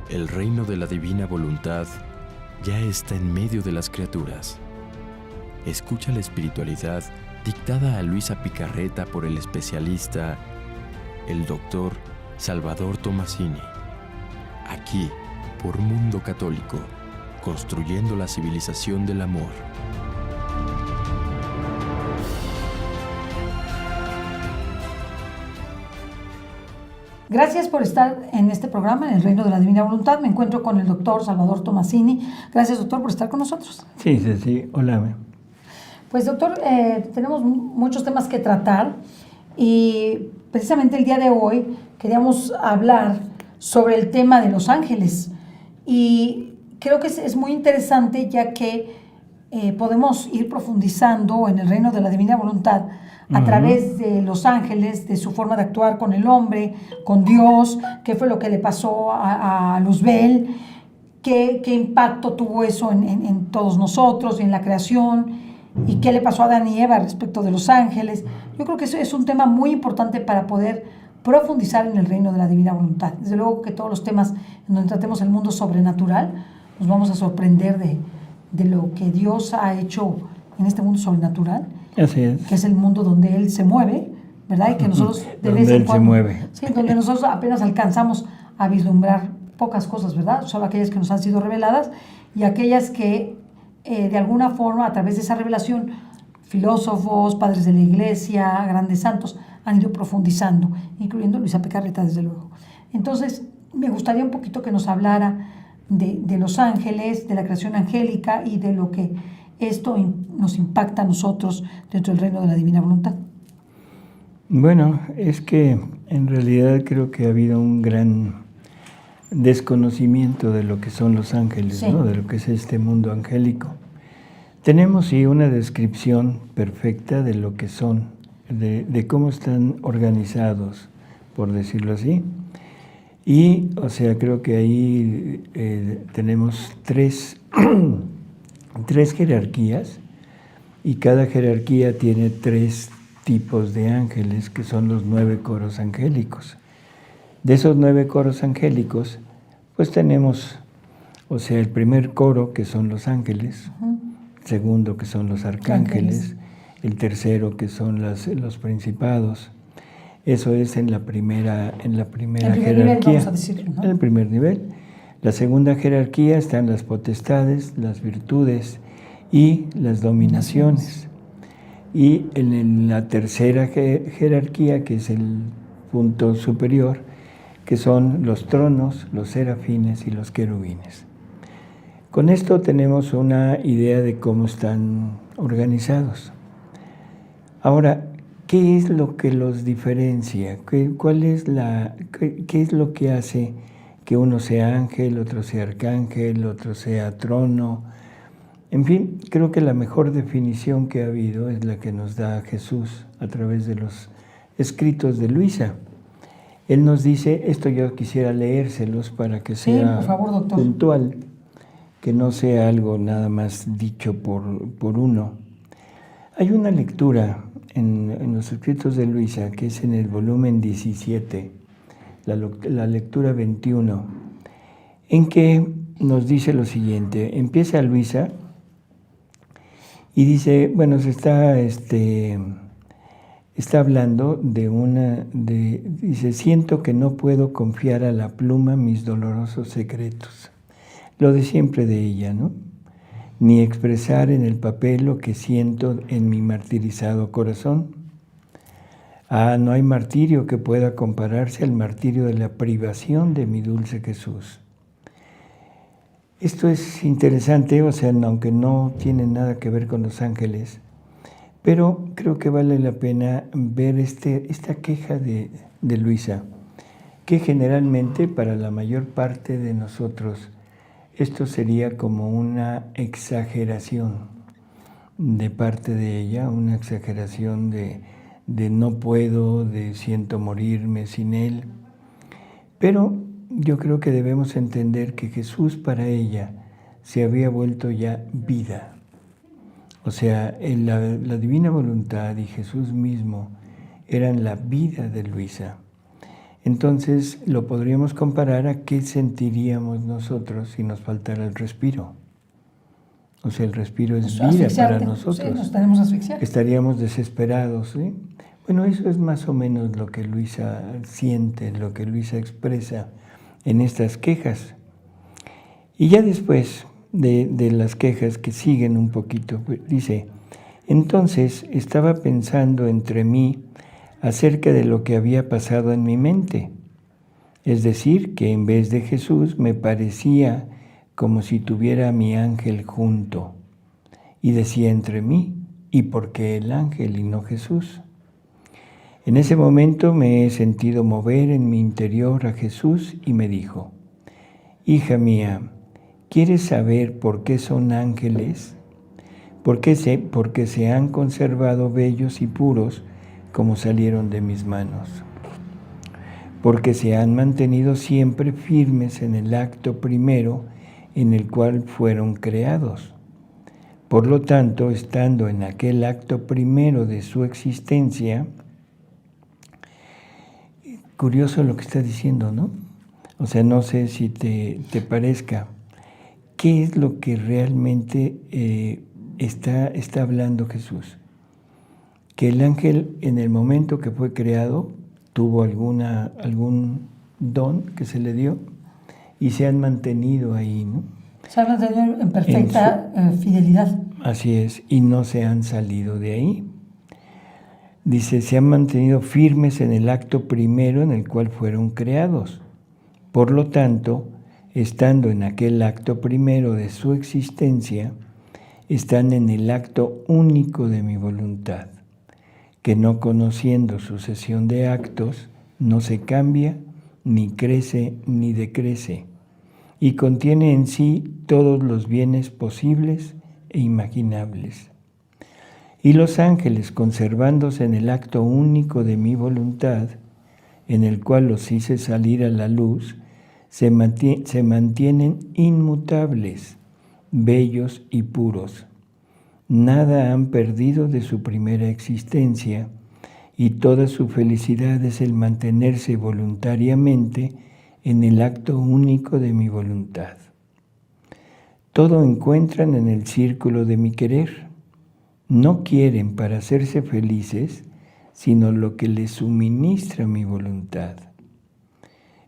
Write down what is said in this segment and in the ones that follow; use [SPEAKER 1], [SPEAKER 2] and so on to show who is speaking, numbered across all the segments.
[SPEAKER 1] El reino de la divina voluntad ya está en medio de las criaturas. Escucha la espiritualidad dictada a Luisa Picarreta por el especialista, el doctor Salvador Tomasini. Aquí, por Mundo Católico, construyendo la civilización del amor.
[SPEAKER 2] Gracias por estar en este programa, en el Reino de la Divina Voluntad. Me encuentro con el doctor Salvador Tomasini. Gracias, doctor, por estar con nosotros.
[SPEAKER 3] Sí, hola.
[SPEAKER 2] Pues, doctor, tenemos muchos temas que tratar y precisamente el día de hoy queríamos hablar sobre el tema de los ángeles. Y creo que es muy interesante, ya que podemos ir profundizando en el Reino de la Divina Voluntad a través de los ángeles, de su forma de actuar con el hombre, con Dios, qué fue lo que le pasó a Luzbel, qué impacto tuvo eso en todos nosotros y en la creación, y qué le pasó a Adán y Eva respecto de los ángeles. Yo creo que eso es un tema muy importante para poder profundizar en el Reino de la Divina Voluntad. Desde luego que todos los temas en donde tratemos el mundo sobrenatural, nos vamos a sorprender de lo que Dios ha hecho en este mundo sobrenatural.
[SPEAKER 3] Así es.
[SPEAKER 2] Que es el mundo donde Él se mueve, ¿verdad? Y que nosotros de vez en cuando, sí, donde nosotros apenas alcanzamos a vislumbrar pocas cosas, ¿verdad? Solo aquellas que nos han sido reveladas y aquellas que de alguna forma, a través de esa revelación, filósofos, padres de la Iglesia, grandes santos, han ido profundizando, incluyendo Luisa Picarreta, desde luego. Entonces, me gustaría un poquito que nos hablara de los ángeles, de la creación angélica y de lo que esto nos impacta a nosotros dentro del Reino de la Divina Voluntad.
[SPEAKER 3] Bueno, es que en realidad creo que ha habido un gran desconocimiento de lo que son los ángeles, sí, ¿no? De lo que es este mundo angélico. Tenemos sí una descripción perfecta de lo que son, de cómo están organizados, por decirlo así. Y, o sea, creo que ahí tenemos tres jerarquías, y cada jerarquía tiene 3 tipos de ángeles, que son los 9 coros angélicos. De esos 9 coros angélicos, pues tenemos, o sea, el primer coro, que son los ángeles, segundo, que son los arcángeles, el tercero, que son los principados. Eso es en la primera jerarquía.
[SPEAKER 2] Nivel, vamos a decirlo, ¿no?
[SPEAKER 3] En el primer nivel. La segunda jerarquía están las potestades, las virtudes y las dominaciones. Y en la tercera jerarquía, que es el punto superior, que son los tronos, los serafines y los querubines. Con esto tenemos una idea de cómo están organizados. Ahora, ¿qué es lo que los diferencia? ¿Qué es lo que hace que uno sea ángel, otro sea arcángel, otro sea trono? En fin, creo que la mejor definición que ha habido es la que nos da Jesús a través de los escritos de Luisa. Él nos dice, esto yo quisiera leérselos para que sea,
[SPEAKER 2] por favor, doctor,
[SPEAKER 3] puntual, que no sea algo nada más dicho por uno. Hay una lectura en los escritos de Luisa, que es en el volumen 17, la lectura 21, en que nos dice lo siguiente. Empieza Luisa y dice, bueno, se está hablando dice, siento que no puedo confiar a la pluma mis dolorosos secretos. Lo de siempre de ella, ¿no? Ni expresar en el papel lo que siento en mi martirizado corazón. No hay martirio que pueda compararse al martirio de la privación de mi dulce Jesús. Esto es interesante, o sea, aunque no tiene nada que ver con los ángeles, pero creo que vale la pena ver esta queja de Luisa, que generalmente para la mayor parte de nosotros esto sería como una exageración de parte de ella, una exageración de no puedo, de siento morirme sin Él. Pero yo creo que debemos entender que Jesús para ella se había vuelto ya vida. O sea, la divina voluntad y Jesús mismo eran la vida de Luisa. Entonces lo podríamos comparar a qué sentiríamos nosotros si nos faltara el respiro. O sea, el respiro es vida para nosotros.
[SPEAKER 2] Sí, nos tenemos asfixiar.
[SPEAKER 3] Estaríamos desesperados, ¿sí? Bueno, eso es más o menos lo que Luisa siente, lo que Luisa expresa en estas quejas. Y ya después de las quejas que siguen un poquito, dice, entonces estaba pensando entre mí acerca de lo que había pasado en mi mente. Es decir, que en vez de Jesús me parecía como si tuviera a mi ángel junto. Y decía entre mí, ¿y por qué el ángel y no Jesús? En ese momento me he sentido mover en mi interior a Jesús y me dijo, hija mía, ¿quieres saber por qué son ángeles? Porque se han conservado bellos y puros como salieron de mis manos. Porque se han mantenido siempre firmes en el acto primero en el cual fueron creados. Por lo tanto, estando en aquel acto primero de su existencia, curioso lo que está diciendo, ¿no? O sea, no sé si te parezca. ¿Qué es lo que realmente está hablando Jesús? Que el ángel en el momento que fue creado tuvo algún don que se le dio y se han mantenido ahí, ¿no?
[SPEAKER 2] Se han mantenido en perfecta fidelidad.
[SPEAKER 3] Así es, y no se han salido de ahí. Dice, se han mantenido firmes en el acto primero en el cual fueron creados. Por lo tanto, estando en aquel acto primero de su existencia, están en el acto único de mi voluntad, que no conociendo sucesión de actos, no se cambia, ni crece, ni decrece, y contiene en sí todos los bienes posibles e imaginables. Y los ángeles, conservándose en el acto único de mi voluntad, en el cual los hice salir a la luz, se mantienen inmutables, bellos y puros. Nada han perdido de su primera existencia, y toda su felicidad es el mantenerse voluntariamente en el acto único de mi voluntad. Todo encuentran en el círculo de mi querer. No quieren para hacerse felices, sino lo que les suministra mi voluntad.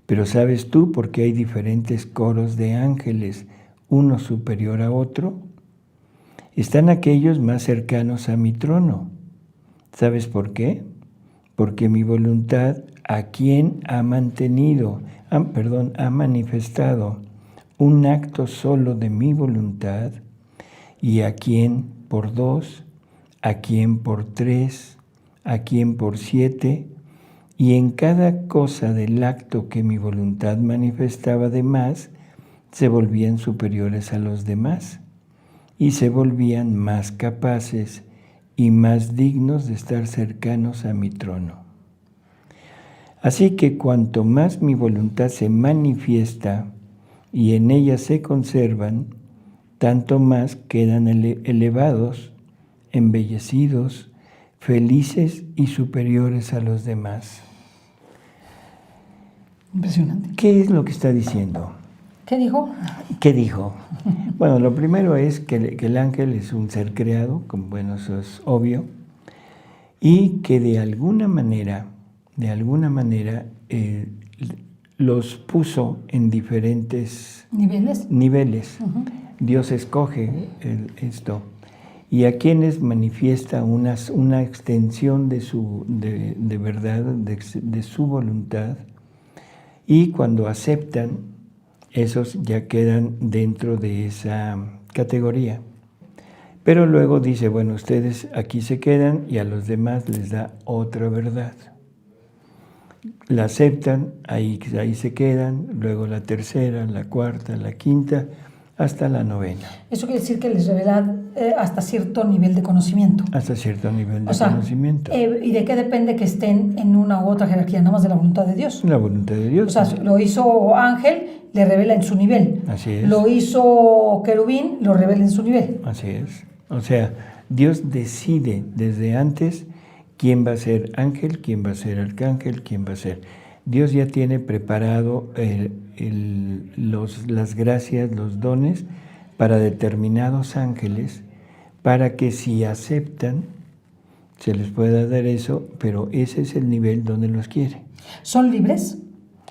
[SPEAKER 3] Pero ¿sabes tú por qué hay diferentes coros de ángeles, uno superior a otro? Están aquellos más cercanos a mi trono. ¿Sabes por qué? Porque mi voluntad a quien ha manifestado un acto solo de mi voluntad, y a quien por 2, a quien por 3, a quien por 7, y en cada cosa del acto que mi voluntad manifestaba de más, se volvían superiores a los demás, y se volvían más capaces y más dignos de estar cercanos a mi trono. Así que cuanto más mi voluntad se manifiesta y en ella se conservan, tanto más quedan elevados, embellecidos, felices y superiores a los demás.
[SPEAKER 2] Impresionante.
[SPEAKER 3] ¿Qué es lo que está diciendo?
[SPEAKER 2] ¿Qué dijo?
[SPEAKER 3] ¿Qué dijo? Bueno, lo primero es que el ángel es un ser creado, bueno, eso es obvio, y que de alguna manera, los puso en diferentes niveles. Uh-huh. Dios escoge esto, y a quienes manifiesta una extensión de verdad, de su voluntad, y cuando aceptan, esos ya quedan dentro de esa categoría. Pero luego dice, bueno, ustedes aquí se quedan y a los demás les da otra verdad. La aceptan, ahí se quedan, luego la tercera, la cuarta, la quinta, hasta la novena.
[SPEAKER 2] Eso quiere decir que les revela hasta cierto nivel de conocimiento.
[SPEAKER 3] Hasta cierto nivel de conocimiento.
[SPEAKER 2] ¿Y de qué depende que estén en una u otra jerarquía? Nada más de la voluntad de Dios.
[SPEAKER 3] La voluntad de Dios.
[SPEAKER 2] O sea, lo hizo ángel, le revela en su nivel.
[SPEAKER 3] Así es.
[SPEAKER 2] Lo hizo querubín, lo revela en su nivel.
[SPEAKER 3] Así es. O sea, Dios decide desde antes quién va a ser ángel, quién va a ser arcángel, quién va a ser. Dios ya tiene preparado las gracias, los dones para determinados ángeles, para que si aceptan, se les pueda dar eso, pero ese es el nivel donde los quiere.
[SPEAKER 2] ¿Son libres?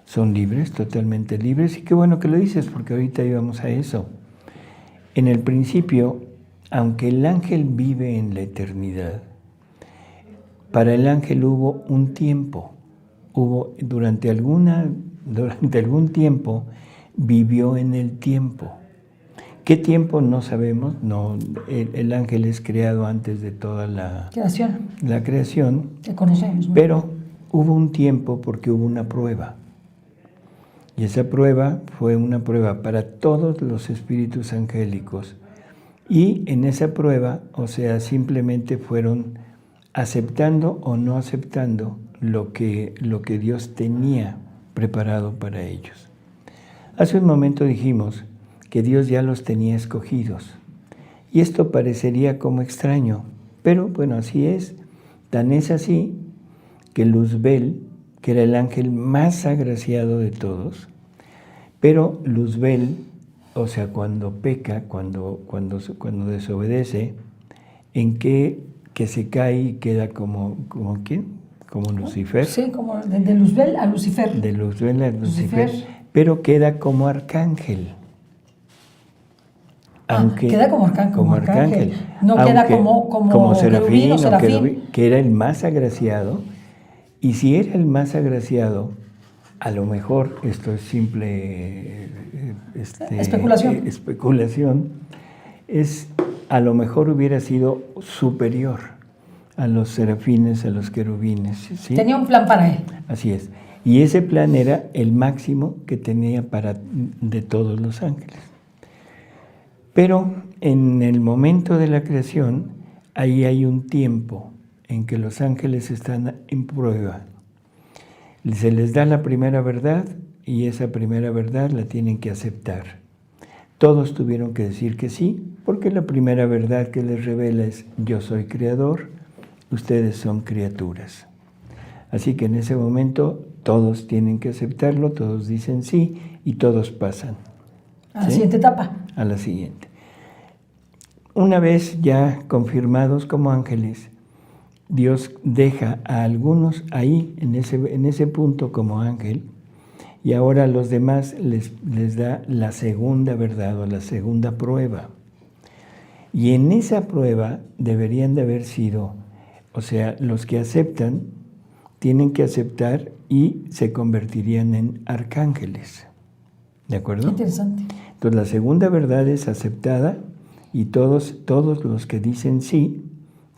[SPEAKER 3] Son libres, totalmente libres, y qué bueno que lo dices, porque ahorita íbamos a eso. En el principio, aunque el ángel vive en la eternidad, para el ángel hubo un tiempo, durante algún tiempo vivió en el tiempo. ¿Qué tiempo? No sabemos. No, el ángel es creado antes de toda la creación
[SPEAKER 2] que conocemos, ¿no?
[SPEAKER 3] Pero hubo un tiempo porque hubo una prueba. Y esa prueba fue una prueba para todos los espíritus angélicos. Y en esa prueba, o sea, simplemente fueron aceptando o no aceptando lo que Dios tenía preparado para ellos. Hace un momento dijimos que Dios ya los tenía escogidos. Y esto parecería como extraño, pero bueno, así es. Tan es así que Luzbel, que era el ángel más agraciado de todos, pero Luzbel, o sea, cuando peca, cuando desobedece, en que se cae y queda como ¿quién? Como Lucifer.
[SPEAKER 2] Sí, como de Luzbel a Lucifer.
[SPEAKER 3] De Luzbel a Lucifer, pero queda como arcángel.
[SPEAKER 2] Queda como arcángel. No
[SPEAKER 3] aunque,
[SPEAKER 2] queda como
[SPEAKER 3] serafín,
[SPEAKER 2] o serafín.
[SPEAKER 3] Que era el más agraciado. Y si era el más agraciado, a lo mejor, esto es simple especulación, a lo mejor hubiera sido superior a los serafines, a los querubines. ¿Sí?
[SPEAKER 2] Tenía un plan para él.
[SPEAKER 3] Así es. Y ese plan era el máximo que tenía de todos los ángeles. Pero en el momento de la creación, ahí hay un tiempo en que los ángeles están en prueba. Se les da la primera verdad y esa primera verdad la tienen que aceptar. Todos tuvieron que decir que sí, porque la primera verdad que les revela es: yo soy creador, ustedes son criaturas. Así que en ese momento todos tienen que aceptarlo, todos dicen sí y todos pasan.
[SPEAKER 2] A la siguiente etapa.
[SPEAKER 3] A la siguiente. Una vez ya confirmados como ángeles, Dios deja a algunos ahí, en ese punto como ángel, y ahora a los demás les da la segunda verdad o la segunda prueba. Y en esa prueba deberían de haber sido, o sea, los que aceptan, tienen que aceptar y se convertirían en arcángeles. ¿De acuerdo?
[SPEAKER 2] Qué interesante.
[SPEAKER 3] Entonces la segunda verdad es aceptada y todos los que dicen sí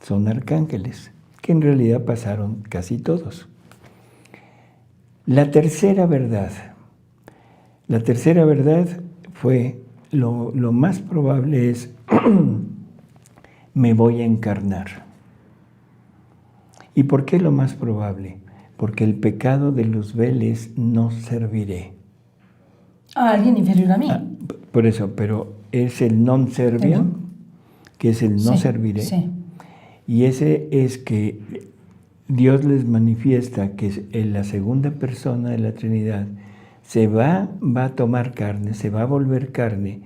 [SPEAKER 3] son arcángeles, que en realidad pasaron casi todos. La tercera verdad fue, lo más probable es, me voy a encarnar. ¿Y por qué lo más probable? Porque el pecado de Luzbel es no serviré.
[SPEAKER 2] A alguien inferior a mí.
[SPEAKER 3] Por eso, pero es el non serviam, que es el no serviré.
[SPEAKER 2] Sí.
[SPEAKER 3] Y ese es que Dios les manifiesta que en la segunda persona de la Trinidad va a tomar carne, se va a volver carne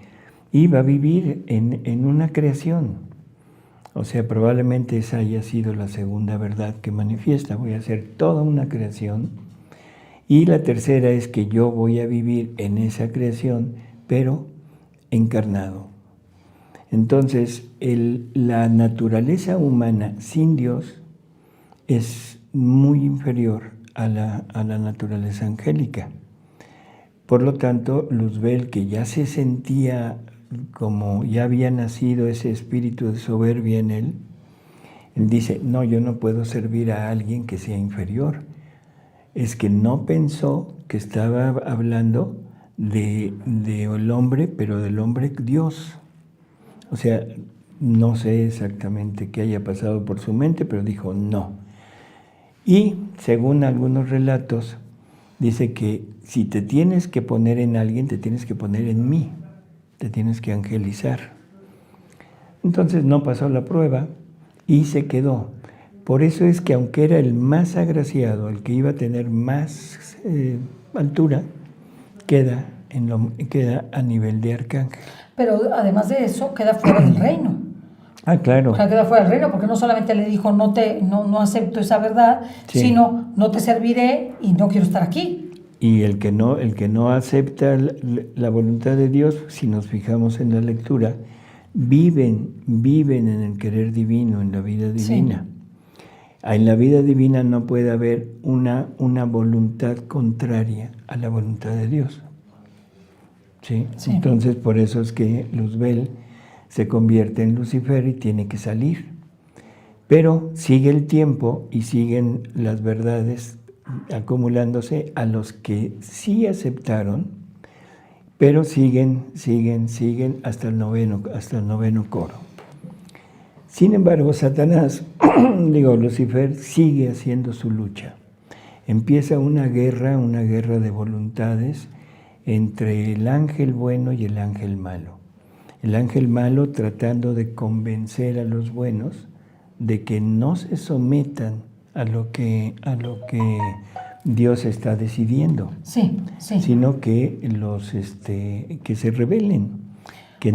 [SPEAKER 3] y va a vivir en una creación. O sea, probablemente esa haya sido la segunda verdad que manifiesta. Voy a hacer toda una creación. Y la tercera es que yo voy a vivir en esa creación, pero encarnado. Entonces, la naturaleza humana sin Dios es muy inferior a la naturaleza angélica. Por lo tanto, Luzbel, que ya se sentía como ya había nacido ese espíritu de soberbia en él dice, no, yo no puedo servir a alguien que sea inferior. Es que no pensó que estaba hablando del hombre, pero del hombre Dios. O sea, no sé exactamente qué haya pasado por su mente, pero dijo no. Y según algunos relatos, dice que si te tienes que poner en alguien, te tienes que poner en mí, te tienes que angelizar. Entonces no pasó la prueba y se quedó. Por eso es que aunque era el más agraciado, el que iba a tener más altura, queda a nivel de arcángel.
[SPEAKER 2] Pero además de eso, queda fuera del reino.
[SPEAKER 3] Ah, claro.
[SPEAKER 2] O sea, queda fuera del reino, porque no solamente le dijo no acepto esa verdad,
[SPEAKER 3] Sí.
[SPEAKER 2] sino no te serviré y no quiero estar aquí.
[SPEAKER 3] Y el que no acepta la voluntad de Dios, si nos fijamos en la lectura, viven en el querer divino, en la vida divina.
[SPEAKER 2] Sí.
[SPEAKER 3] En la vida divina no puede haber una voluntad contraria a la voluntad de Dios. ¿Sí?
[SPEAKER 2] Sí.
[SPEAKER 3] Entonces, por eso es que Luzbel se convierte en Lucifer y tiene que salir. Pero sigue el tiempo y siguen las verdades acumulándose a los que sí aceptaron, pero siguen hasta el noveno coro. Sin embargo, Satanás, Lucifer, sigue haciendo su lucha. Empieza una guerra de voluntades entre el ángel bueno y el ángel malo. El ángel malo tratando de convencer a los buenos de que no se sometan a lo que Dios está decidiendo,
[SPEAKER 2] Sí.
[SPEAKER 3] sino que que se rebelen. Que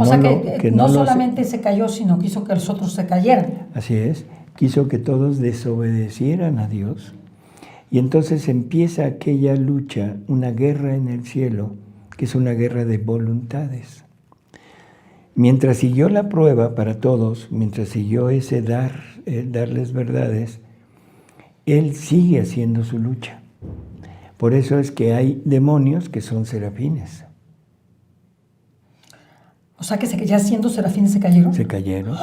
[SPEAKER 2] no solamente se cayó, sino quiso que los otros se cayeran.
[SPEAKER 3] Así es, quiso que todos desobedecieran a Dios. Y entonces empieza aquella lucha, una guerra en el cielo, que es una guerra de voluntades. Mientras siguió la prueba para todos, mientras siguió ese darles verdades, él sigue haciendo su lucha. Por eso es que hay demonios que son serafines.
[SPEAKER 2] O sea que ya siendo serafines se cayeron.
[SPEAKER 3] Se cayeron.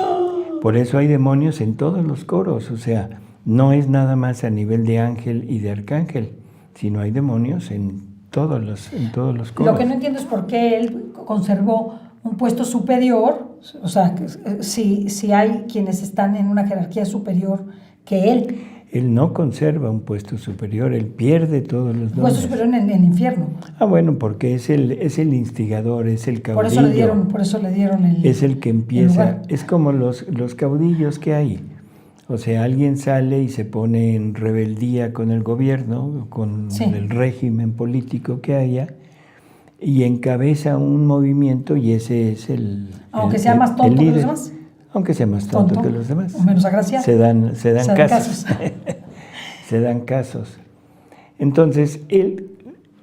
[SPEAKER 3] Por eso hay demonios en todos los coros. O sea, no es nada más a nivel de ángel y de arcángel, sino hay demonios en todos los coros.
[SPEAKER 2] Lo que no entiendo es por qué él conservó un puesto superior. O sea, si hay quienes están en una jerarquía superior que él.
[SPEAKER 3] Él no conserva un puesto superior, él pierde todos los dones.
[SPEAKER 2] Un puesto superior en el infierno.
[SPEAKER 3] Ah, bueno, porque es el instigador, es el caudillo.
[SPEAKER 2] Por eso le dieron el.
[SPEAKER 3] Es el que empieza. Es como los caudillos que hay. O sea, alguien sale y se pone en rebeldía con el gobierno, con el régimen político que haya, y encabeza un movimiento y ese es el.
[SPEAKER 2] Aunque sea más tonto que los demás.
[SPEAKER 3] Aunque sea más tonto que los demás.
[SPEAKER 2] O menos agraciado.
[SPEAKER 3] Se dan casos. Se dan casos. Entonces, él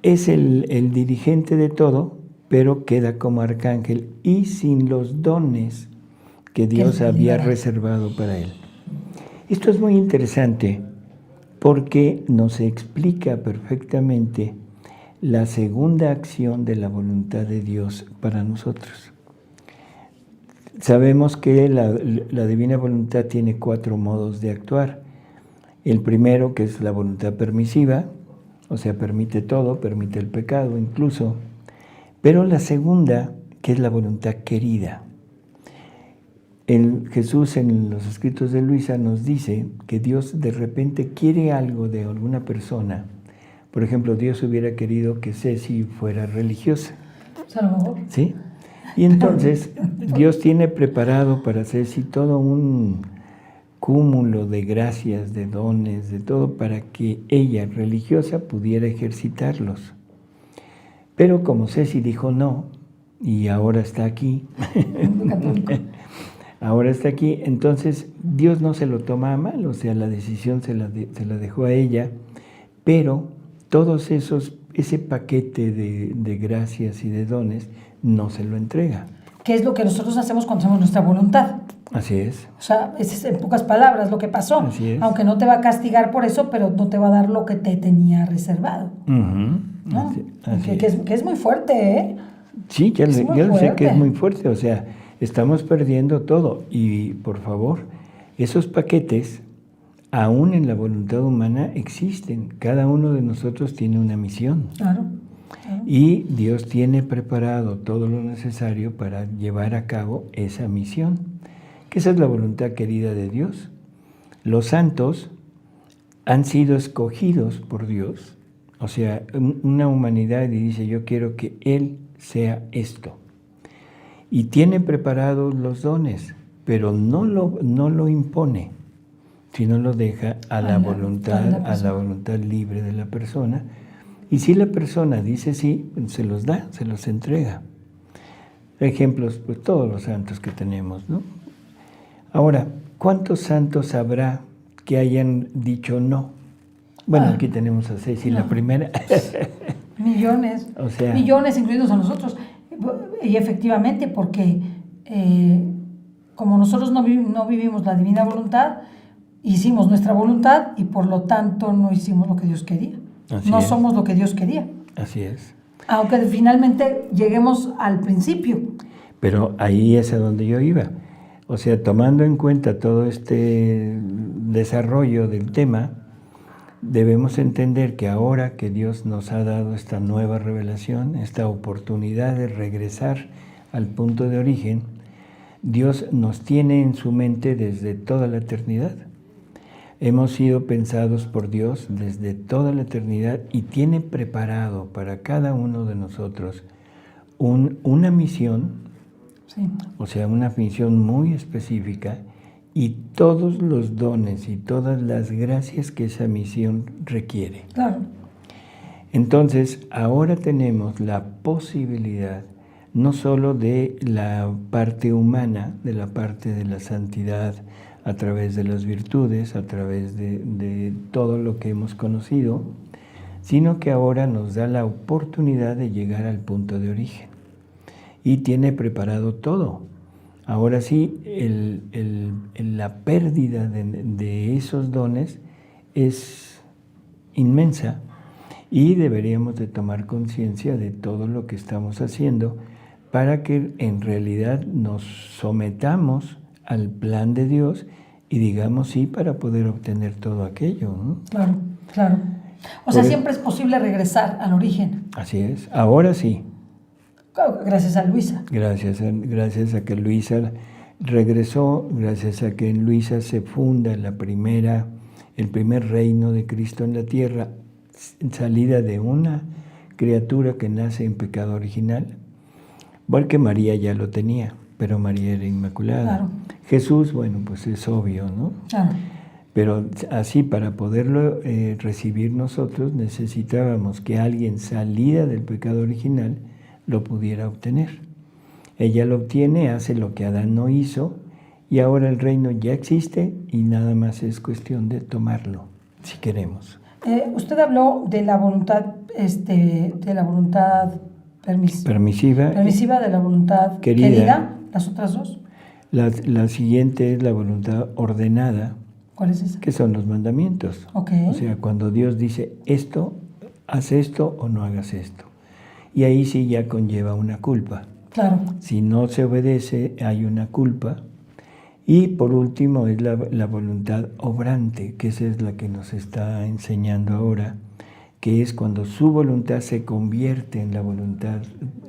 [SPEAKER 3] es el dirigente de todo, pero queda como arcángel y sin los dones que Dios había reservado para él. Esto es muy interesante porque nos explica perfectamente la segunda acción de la voluntad de Dios para nosotros. Sabemos que la divina voluntad tiene 4 modos de actuar. El primero, que es la voluntad permisiva, o sea, permite todo, permite el pecado incluso. Pero la segunda, que es la voluntad querida. Jesús en los escritos de Luisa nos dice que Dios de repente quiere algo de alguna persona. Por ejemplo, Dios hubiera querido que Ceci fuera religiosa.
[SPEAKER 2] A lo mejor.
[SPEAKER 3] ¿Sí? Y entonces Dios tiene preparado para Ceci todo un cúmulo de gracias, de dones, de todo, para que ella, religiosa, pudiera ejercitarlos. Pero como Ceci dijo no, y ahora está aquí, entonces Dios no se lo toma a mal, o sea, la decisión se la dejó a ella, pero todos ese paquete de gracias y de dones no se lo entrega.
[SPEAKER 2] ¿Qué es lo que nosotros hacemos cuando hacemos nuestra voluntad?
[SPEAKER 3] Así es.
[SPEAKER 2] O sea, es en pocas palabras lo que pasó.
[SPEAKER 3] Así es.
[SPEAKER 2] Aunque no te va a castigar por eso, pero no te va a dar lo que te tenía reservado.
[SPEAKER 3] Uh-huh.
[SPEAKER 2] ¿No?
[SPEAKER 3] Así
[SPEAKER 2] Que es muy fuerte, ¿eh?
[SPEAKER 3] Sí, yo sé que es muy fuerte. O sea, estamos perdiendo todo. Y, por favor, esos paquetes, aún en la voluntad humana, existen. Cada uno de nosotros tiene una misión.
[SPEAKER 2] Claro.
[SPEAKER 3] Y Dios tiene preparado todo lo necesario para llevar a cabo esa misión, que esa es la voluntad querida de Dios. Los santos han sido escogidos por Dios, o sea, una humanidad y dice, yo quiero que Él sea esto. Y tiene preparados los dones, pero no lo impone, sino lo deja a la voluntad libre de la persona. Y si la persona dice sí, se los da, se los entrega. Ejemplos, pues todos los santos que tenemos, ¿no? Ahora, ¿cuántos santos habrá que hayan dicho no? Bueno, aquí tenemos a Ceci, la primera.
[SPEAKER 2] Millones,
[SPEAKER 3] o sea,
[SPEAKER 2] millones, incluidos a nosotros. Y efectivamente, porque como nosotros no vivimos la divina voluntad, hicimos nuestra voluntad y por lo tanto no hicimos lo que Dios quería. No somos lo que Dios quería.
[SPEAKER 3] Así es.
[SPEAKER 2] Aunque finalmente lleguemos al principio.
[SPEAKER 3] Pero ahí es a donde yo iba. O sea, tomando en cuenta todo este desarrollo del tema, debemos entender que ahora que Dios nos ha dado esta nueva revelación, esta oportunidad de regresar al punto de origen, Dios nos tiene en su mente desde toda la eternidad. Hemos sido pensados por Dios desde toda la eternidad y tiene preparado para cada uno de nosotros una misión,
[SPEAKER 2] sí.
[SPEAKER 3] O sea, una misión muy específica y todos los dones y todas las gracias que esa misión requiere.
[SPEAKER 2] Claro.
[SPEAKER 3] Entonces, ahora tenemos la posibilidad no solo de la parte humana, de la parte de la santidad, a través de las virtudes, a través de todo lo que hemos conocido, sino que ahora nos da la oportunidad de llegar al punto de origen. Y tiene preparado todo. Ahora sí, la pérdida de esos dones es inmensa y deberíamos de tomar conciencia de todo lo que estamos haciendo para que en realidad nos sometamos al plan de Dios y digamos sí para poder obtener todo aquello, ¿no?
[SPEAKER 2] Claro, claro. O sea, siempre es posible regresar al origen.
[SPEAKER 3] Así es, ahora sí.
[SPEAKER 2] Gracias a Luisa.
[SPEAKER 3] Gracias a que Luisa regresó, gracias a que en Luisa se funda el primer reino de Cristo en la tierra, salida de una criatura que nace en pecado original, porque María ya lo tenía, pero María era inmaculada.
[SPEAKER 2] Claro.
[SPEAKER 3] Jesús, bueno, pues es obvio, ¿no?
[SPEAKER 2] Claro.
[SPEAKER 3] Pero así, para poderlo recibir nosotros, necesitábamos que alguien salida del pecado original lo pudiera obtener. Ella lo obtiene, hace lo que Adán no hizo, y ahora el reino ya existe y nada más es cuestión de tomarlo, si queremos.
[SPEAKER 2] Usted habló de la voluntad, permisiva, de la voluntad querida. ¿Las otras dos?
[SPEAKER 3] La siguiente es la voluntad ordenada.
[SPEAKER 2] ¿Cuál es esa?
[SPEAKER 3] Que son los mandamientos.
[SPEAKER 2] Okay.
[SPEAKER 3] O sea, cuando Dios dice esto, haz esto o no hagas esto. Y ahí sí ya conlleva una culpa.
[SPEAKER 2] Claro.
[SPEAKER 3] Si no se obedece, hay una culpa. Y por último es la voluntad obrante, que esa es la que nos está enseñando ahora, que es cuando su voluntad se convierte en la voluntad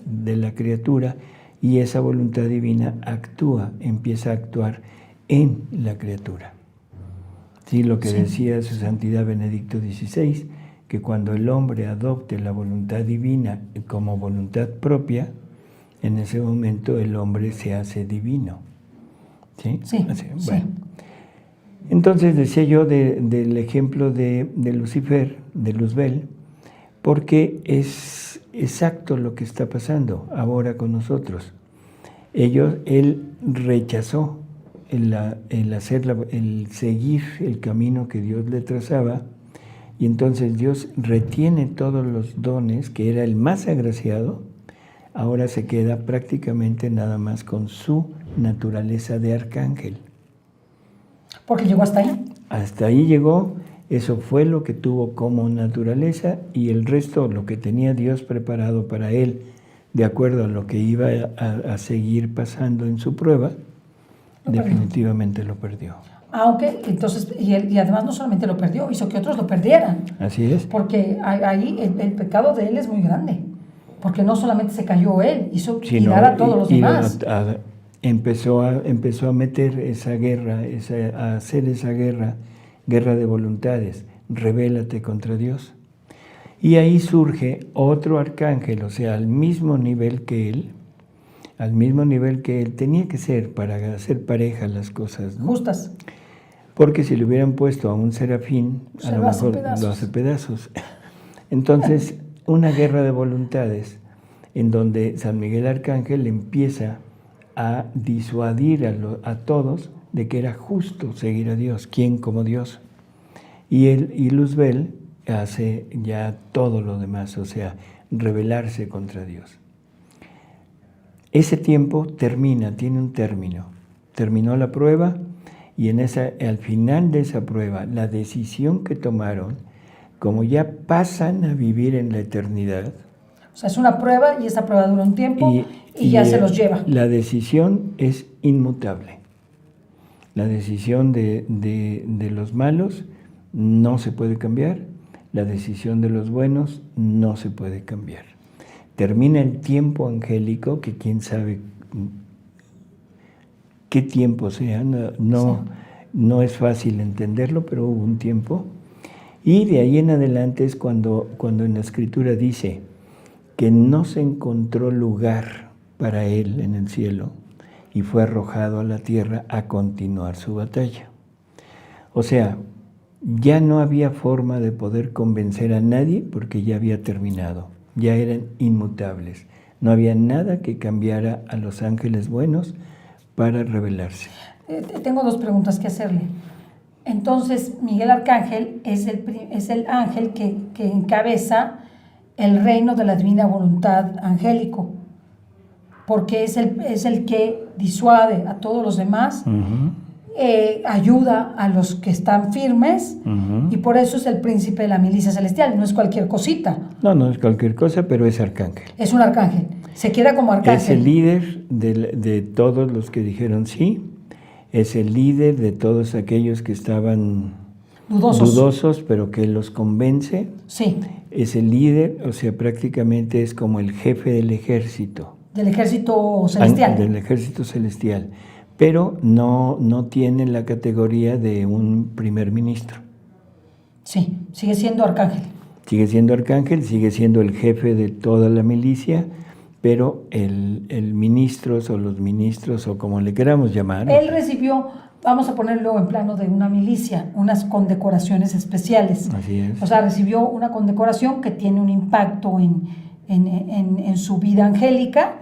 [SPEAKER 3] de la criatura y esa voluntad divina empieza a actuar en la criatura. Sí, lo que decía su santidad Benedicto XVI, que cuando el hombre adopte la voluntad divina como voluntad propia, en ese momento el hombre se hace divino. ¿Sí?
[SPEAKER 2] Sí.
[SPEAKER 3] Así, bueno. Entonces decía yo del ejemplo de Lucifer, de Luzbel, porque es exacto lo que está pasando ahora con nosotros. Él rechazó el seguir el camino que Dios le trazaba, y entonces Dios retiene todos los dones, que era el más agraciado. Ahora se queda prácticamente nada más con su naturaleza de arcángel.
[SPEAKER 2] Porque llegó hasta ahí.
[SPEAKER 3] Hasta ahí llegó, eso fue lo que tuvo como naturaleza, y el resto, lo que tenía Dios preparado para él, de acuerdo a lo que iba a seguir pasando en su prueba, definitivamente lo perdió.
[SPEAKER 2] Aunque, entonces, y además no solamente lo perdió, hizo que otros lo perdieran.
[SPEAKER 3] Así es.
[SPEAKER 2] Porque ahí el pecado de él es muy grande. Porque no solamente se cayó él, hizo tirar a todos los demás.
[SPEAKER 3] Empezó a meter esa guerra, a hacer esa guerra de voluntades. Rebélate contra Dios. Y ahí surge otro arcángel, o sea, al mismo nivel que él, tenía que ser para hacer pareja las cosas, ¿no?
[SPEAKER 2] Justas.
[SPEAKER 3] Porque si le hubieran puesto a un serafín, a lo mejor lo hace pedazos. Entonces, una guerra de voluntades en donde San Miguel Arcángel empieza a disuadir a todos de que era justo seguir a Dios. ¿Quién como Dios? Y Luzbel hace ya todo lo demás, o sea, rebelarse contra Dios. Ese tiempo termina, tiene un término. Terminó la prueba y al final de esa prueba, la decisión que tomaron, como ya pasan a vivir en la eternidad.
[SPEAKER 2] O sea, es una prueba y esa prueba dura un tiempo y ya se los lleva.
[SPEAKER 3] La decisión es inmutable. La decisión de los malos no se puede cambiar. La decisión de los buenos no se puede cambiar. Termina el tiempo angélico, que quién sabe qué tiempo sea, no es fácil entenderlo, pero hubo un tiempo. Y de ahí en adelante es cuando en la Escritura dice que no se encontró lugar para él en el cielo y fue arrojado a la tierra a continuar su batalla. O sea, ya no había forma de poder convencer a nadie porque ya había terminado, ya eran inmutables. No había nada que cambiara a los ángeles buenos para rebelarse.
[SPEAKER 2] Tengo dos preguntas que hacerle. Entonces, Miguel Arcángel es el ángel que encabeza el reino de la divina voluntad angélico, porque es el que disuade a todos los demás, ayuda a los que están firmes, y por eso es el príncipe de la milicia celestial, no es cualquier cosita.
[SPEAKER 3] No es cualquier cosa, pero es arcángel.
[SPEAKER 2] Es un arcángel, se queda como arcángel.
[SPEAKER 3] Es el líder de todos los que dijeron sí, es el líder de todos aquellos que estaban dudosos, pero que los convence.
[SPEAKER 2] Sí.
[SPEAKER 3] Es el líder, o sea, prácticamente es como el jefe del ejército.
[SPEAKER 2] Del ejército celestial.
[SPEAKER 3] Del ejército celestial, pero no tiene la categoría de un primer ministro.
[SPEAKER 2] Sí, sigue siendo arcángel.
[SPEAKER 3] Sigue siendo arcángel, sigue siendo el jefe de toda la milicia, pero el ministros o los ministros o como le queramos llamar.
[SPEAKER 2] Él recibió, vamos a ponerlo en plano de una milicia, unas condecoraciones especiales.
[SPEAKER 3] Así es.
[SPEAKER 2] O sea, recibió una condecoración que tiene un impacto en su vida angélica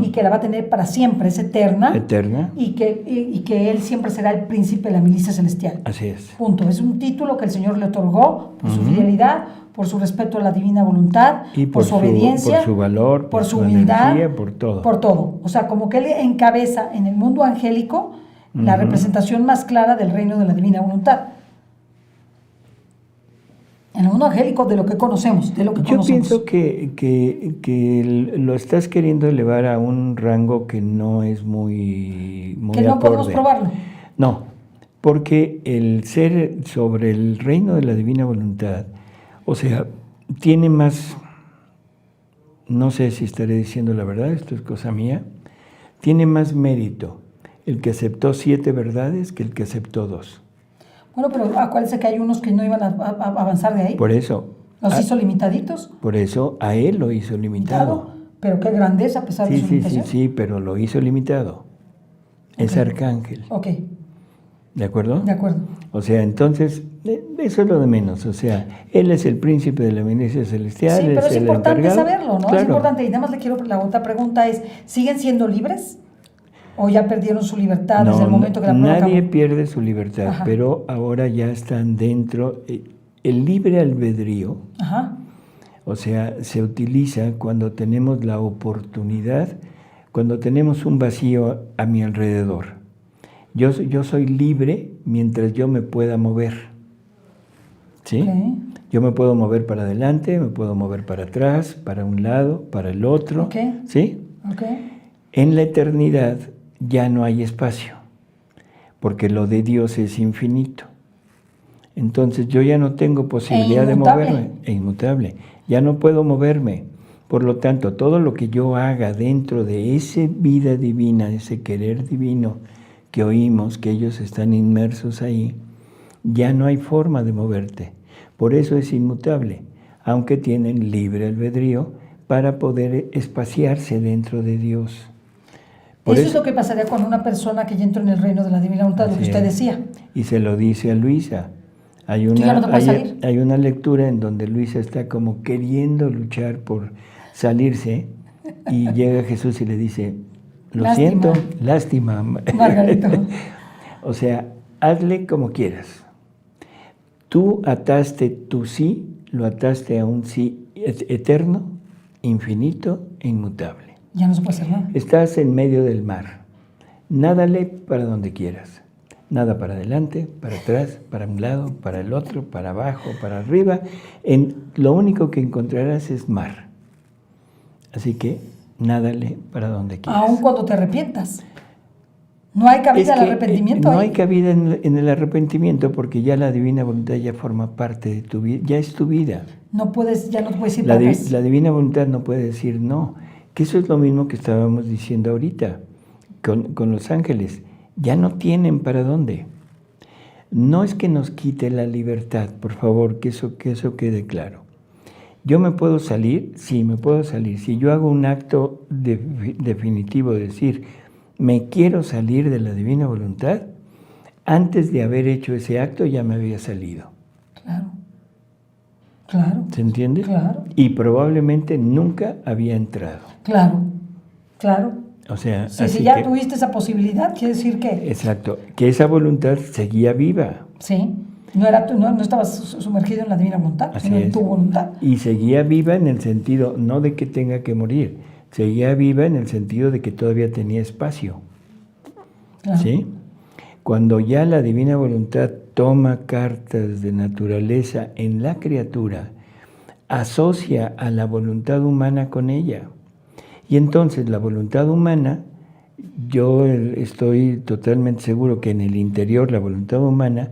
[SPEAKER 2] y que la va a tener para siempre, es eterna.
[SPEAKER 3] Eterna.
[SPEAKER 2] Y que él siempre será el príncipe de la milicia celestial.
[SPEAKER 3] Así es.
[SPEAKER 2] Punto. Es un título que el Señor le otorgó por su fidelidad, por su respeto a la divina voluntad,
[SPEAKER 3] y
[SPEAKER 2] por su obediencia,
[SPEAKER 3] por su valor,
[SPEAKER 2] por su
[SPEAKER 3] humildad,
[SPEAKER 2] humildad,
[SPEAKER 3] por todo.
[SPEAKER 2] Por todo. O sea, como que él encabeza en el mundo angélico la representación más clara del reino de la divina voluntad. En el mundo angélico de lo que conocemos,
[SPEAKER 3] Yo pienso que lo estás queriendo elevar a un rango que no es muy
[SPEAKER 2] que no
[SPEAKER 3] acorde.
[SPEAKER 2] podemos probarlo.
[SPEAKER 3] No, porque el ser sobre el reino de la divina voluntad, o sea, tiene más, no sé si estaré diciendo la verdad, esto es cosa mía, tiene más mérito el que aceptó 7 verdades que el que aceptó 2.
[SPEAKER 2] Bueno, pero acuérdense que hay unos que no iban a avanzar de ahí.
[SPEAKER 3] Por eso.
[SPEAKER 2] Los hizo limitaditos.
[SPEAKER 3] Por eso a él lo hizo limitado.
[SPEAKER 2] Pero qué grandeza a pesar de su limitación.
[SPEAKER 3] Sí, pero lo hizo limitado. Okay. Es arcángel.
[SPEAKER 2] Ok.
[SPEAKER 3] ¿De acuerdo?
[SPEAKER 2] De acuerdo.
[SPEAKER 3] O sea, entonces, eso es lo de menos. O sea, él es el príncipe de la milicia celestial.
[SPEAKER 2] Sí, pero es importante saberlo, ¿no?
[SPEAKER 3] Claro. Es
[SPEAKER 2] importante. Y nada más la otra pregunta es, ¿siguen siendo libres? ¿O ya perdieron su libertad desde el momento que la prueba
[SPEAKER 3] nadie
[SPEAKER 2] acabó?
[SPEAKER 3] pierde su libertad, ajá, pero ahora ya están dentro. El libre albedrío, ajá, o sea, se utiliza cuando tenemos la oportunidad, cuando tenemos un vacío a mi alrededor. Yo soy libre mientras yo me pueda mover. ¿Sí? Okay. Yo me puedo mover para adelante, me puedo mover para atrás, para un lado, para el otro.
[SPEAKER 2] Okay.
[SPEAKER 3] ¿Sí?
[SPEAKER 2] Okay.
[SPEAKER 3] En la eternidad ya no hay espacio, porque lo de Dios es infinito. Entonces yo ya no tengo posibilidad de moverme. Es inmutable. Ya no puedo moverme. Por lo tanto, todo lo que yo haga dentro de esa vida divina, ese querer divino que oímos, que ellos están inmersos ahí, ya no hay forma de moverte. Por eso es inmutable, aunque tienen libre albedrío para poder espaciarse dentro de Dios.
[SPEAKER 2] Eso es lo que pasaría con una persona que ya entró en el reino de la divina voluntad, lo que usted decía.
[SPEAKER 3] y se lo dice a Luisa. Hay
[SPEAKER 2] Tú ya no te puedes
[SPEAKER 3] hay,
[SPEAKER 2] salir.
[SPEAKER 3] hay una lectura en donde Luisa está como queriendo luchar por salirse y llega Jesús y le dice, lo
[SPEAKER 2] Lástima.
[SPEAKER 3] siento, lástima.
[SPEAKER 2] Margarito.
[SPEAKER 3] O sea, hazle como quieras. Tú ataste tu sí, lo ataste a un sí eterno, infinito e inmutable.
[SPEAKER 2] Ya no se puede hacer nada.
[SPEAKER 3] Estás en medio del mar. Nádale para donde quieras. Nada para adelante, para atrás, para un lado, para el otro, para abajo, para arriba. Lo único que encontrarás es mar. Así que nádale para donde quieras.
[SPEAKER 2] Aun cuando te arrepientas. No hay cabida al arrepentimiento.
[SPEAKER 3] No hay cabida en el arrepentimiento porque ya la divina voluntad ya forma parte de tu vida, ya es tu vida.
[SPEAKER 2] Ya no puedes ir
[SPEAKER 3] La
[SPEAKER 2] para atrás.
[SPEAKER 3] divina voluntad no puede decir no. Que eso es lo mismo que estábamos diciendo ahorita con los ángeles. Ya no tienen para dónde. No es que nos quite la libertad, por favor, que eso quede claro. ¿Yo me puedo salir? Sí, me puedo salir. Si yo hago un acto definitivo de decir, me quiero salir de la divina voluntad, antes de haber hecho ese acto ya me había salido.
[SPEAKER 2] Claro. Claro.
[SPEAKER 3] ¿Se entiende?
[SPEAKER 2] Claro.
[SPEAKER 3] Y probablemente nunca había entrado.
[SPEAKER 2] Claro. Claro.
[SPEAKER 3] O sea,
[SPEAKER 2] Sí,
[SPEAKER 3] así
[SPEAKER 2] si ya
[SPEAKER 3] que,
[SPEAKER 2] tuviste esa posibilidad, quiere decir que
[SPEAKER 3] exacto, que esa voluntad seguía viva.
[SPEAKER 2] sí, no estabas sumergido en la divina voluntad,
[SPEAKER 3] Así
[SPEAKER 2] sino en
[SPEAKER 3] es.
[SPEAKER 2] tu voluntad.
[SPEAKER 3] Y seguía viva en el sentido, no de que tenga que morir, seguía viva en el sentido de que todavía tenía espacio.
[SPEAKER 2] Claro.
[SPEAKER 3] ¿Sí? Cuando ya la divina voluntad toma cartas de naturaleza en la criatura, asocia a la voluntad humana con ella. Y entonces la voluntad humana, yo estoy totalmente seguro que en el interior la voluntad humana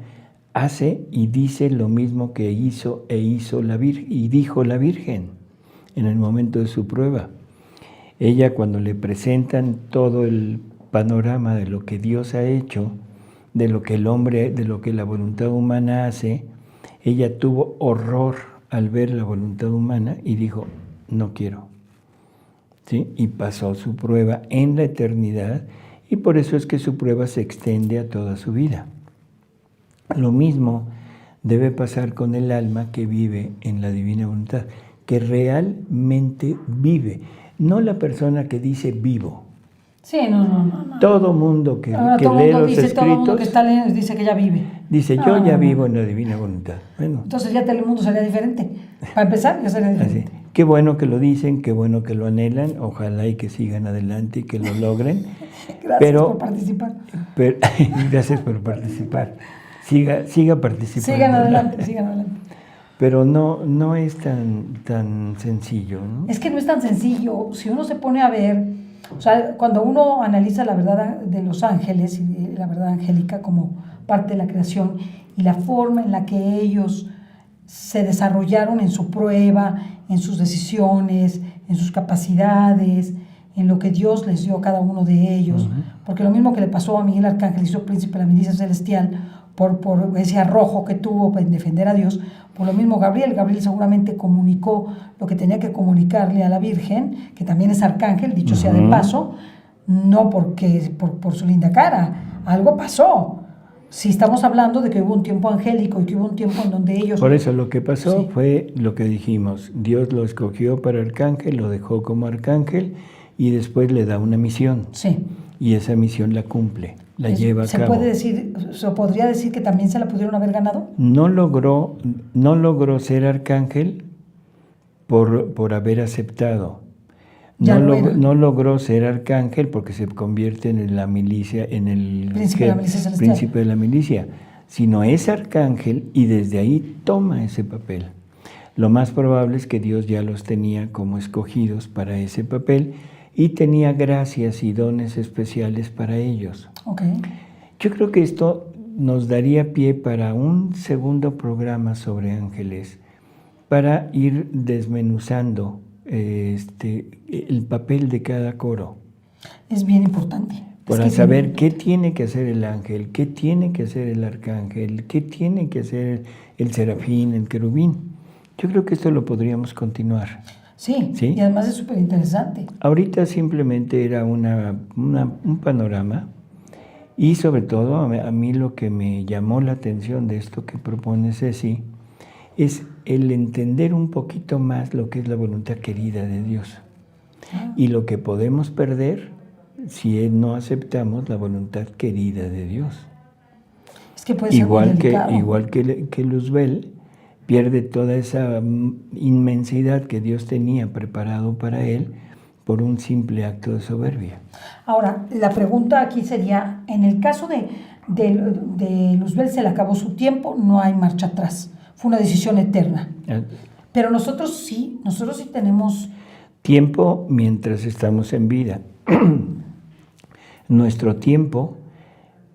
[SPEAKER 3] hace y dice lo mismo que hizo y dijo la Virgen en el momento de su prueba. Ella, cuando le presentan todo el panorama de lo que Dios ha hecho, de lo que el hombre, de lo que la voluntad humana hace, ella tuvo horror al ver la voluntad humana y dijo, no quiero. ¿Sí? Y pasó su prueba en la eternidad y por eso es que su prueba se extiende a toda su vida. Lo mismo debe pasar con el alma que vive en la divina voluntad, que realmente vive, no la persona que dice vivo.
[SPEAKER 2] Sí, no.
[SPEAKER 3] Todo mundo que
[SPEAKER 2] Ahora
[SPEAKER 3] lee
[SPEAKER 2] todo el mundo
[SPEAKER 3] los
[SPEAKER 2] dice,
[SPEAKER 3] escritos
[SPEAKER 2] todo el mundo que está leyendo dice que ya vive.
[SPEAKER 3] dice, yo ya vivo en la divina voluntad. Bueno,
[SPEAKER 2] Entonces ya el mundo sería diferente. Para empezar, ya sería
[SPEAKER 3] así.
[SPEAKER 2] diferente.
[SPEAKER 3] Qué bueno que lo dicen, qué bueno que lo anhelan, ojalá y que sigan adelante y que lo logren.
[SPEAKER 2] Gracias por participar.
[SPEAKER 3] Gracias por participar. Siga participando.
[SPEAKER 2] Sigan adelante.
[SPEAKER 3] Pero no es tan sencillo, ¿no?
[SPEAKER 2] Es que no es tan sencillo. Si uno se pone a ver, o sea, cuando uno analiza la verdad de los ángeles y la verdad angélica como parte de la creación y la forma en la que ellos se desarrollaron en su prueba, en sus decisiones, en sus capacidades, en lo que Dios les dio a cada uno de ellos. Porque lo mismo que le pasó a Miguel Arcángel, hizo príncipe de la milicia celestial, por ese arrojo que tuvo en defender a Dios, por lo mismo Gabriel seguramente comunicó lo que tenía que comunicarle a la Virgen, que también es arcángel, dicho sea de paso, no porque por su linda cara, algo pasó. Si estamos hablando de que hubo un tiempo angélico y que hubo un tiempo en donde ellos...
[SPEAKER 3] Por eso lo que pasó
[SPEAKER 2] Sí.
[SPEAKER 3] fue lo que dijimos. Dios lo escogió para arcángel, lo dejó como arcángel y después le da una misión.
[SPEAKER 2] Sí.
[SPEAKER 3] Y esa misión la cumple, la lleva a
[SPEAKER 2] ¿Se
[SPEAKER 3] cabo.
[SPEAKER 2] podría decir que también se la pudieron haber ganado?
[SPEAKER 3] No logró ser arcángel por haber aceptado.
[SPEAKER 2] Ya lo era.
[SPEAKER 3] No logró ser arcángel porque se convierte en la milicia, en el
[SPEAKER 2] Príncipe de la milicia celestial.
[SPEAKER 3] príncipe de la milicia, sino es arcángel y desde ahí toma ese papel. Lo más probable es que Dios ya los tenía como escogidos para ese papel y tenía gracias y dones especiales para ellos.
[SPEAKER 2] Okay.
[SPEAKER 3] Yo creo que esto nos daría pie para un segundo programa sobre ángeles, para ir desmenuzando el papel de cada coro,
[SPEAKER 2] Es bien importante.
[SPEAKER 3] para saber qué tiene que hacer el ángel, qué tiene que hacer el arcángel, qué tiene que hacer el serafín, el querubín. Yo creo que esto lo podríamos continuar.
[SPEAKER 2] Sí,
[SPEAKER 3] ¿Sí?
[SPEAKER 2] Y además es súper interesante.
[SPEAKER 3] Ahorita simplemente era un panorama Y sobre todo, a mí lo que me llamó la atención de esto que propone Ceci es el entender un poquito más lo que es la voluntad querida de Dios y lo que podemos perder si no aceptamos la voluntad querida de Dios.
[SPEAKER 2] Es que puede ser muy delicado.
[SPEAKER 3] Igual que Luzbel pierde toda esa inmensidad que Dios tenía preparado para él por un simple acto de soberbia.
[SPEAKER 2] Ahora, la pregunta aquí sería, en el caso de Luzbel se le acabó su tiempo, no hay marcha atrás, fue una decisión eterna. Pero nosotros sí tenemos...
[SPEAKER 3] Tiempo mientras estamos en vida. Nuestro tiempo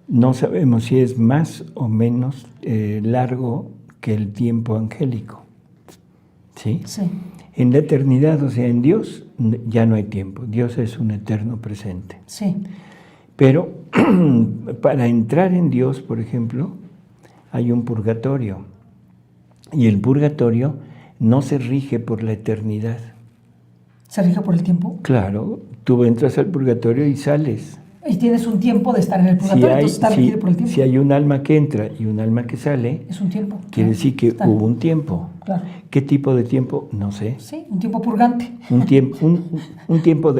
[SPEAKER 3] no sabemos si es más o menos largo que el tiempo angélico. ¿Sí?
[SPEAKER 2] Sí.
[SPEAKER 3] En la eternidad, o sea, en Dios ya no hay tiempo. Dios es un eterno presente.
[SPEAKER 2] Sí.
[SPEAKER 3] Pero para entrar en Dios, por ejemplo, hay un purgatorio. Y el purgatorio no se rige por la eternidad.
[SPEAKER 2] ¿Se rige por el tiempo?
[SPEAKER 3] Claro, tú entras al purgatorio y sales.
[SPEAKER 2] Y tienes un tiempo de estar en el purgatorio, entonces está regido por el tiempo.
[SPEAKER 3] Si hay un alma que entra y un alma que sale,
[SPEAKER 2] es un tiempo.
[SPEAKER 3] Quiere decir que hubo un tiempo.
[SPEAKER 2] Claro.
[SPEAKER 3] ¿Qué tipo de tiempo? No sé.
[SPEAKER 2] Sí, un tiempo purgante.
[SPEAKER 3] Un tiempo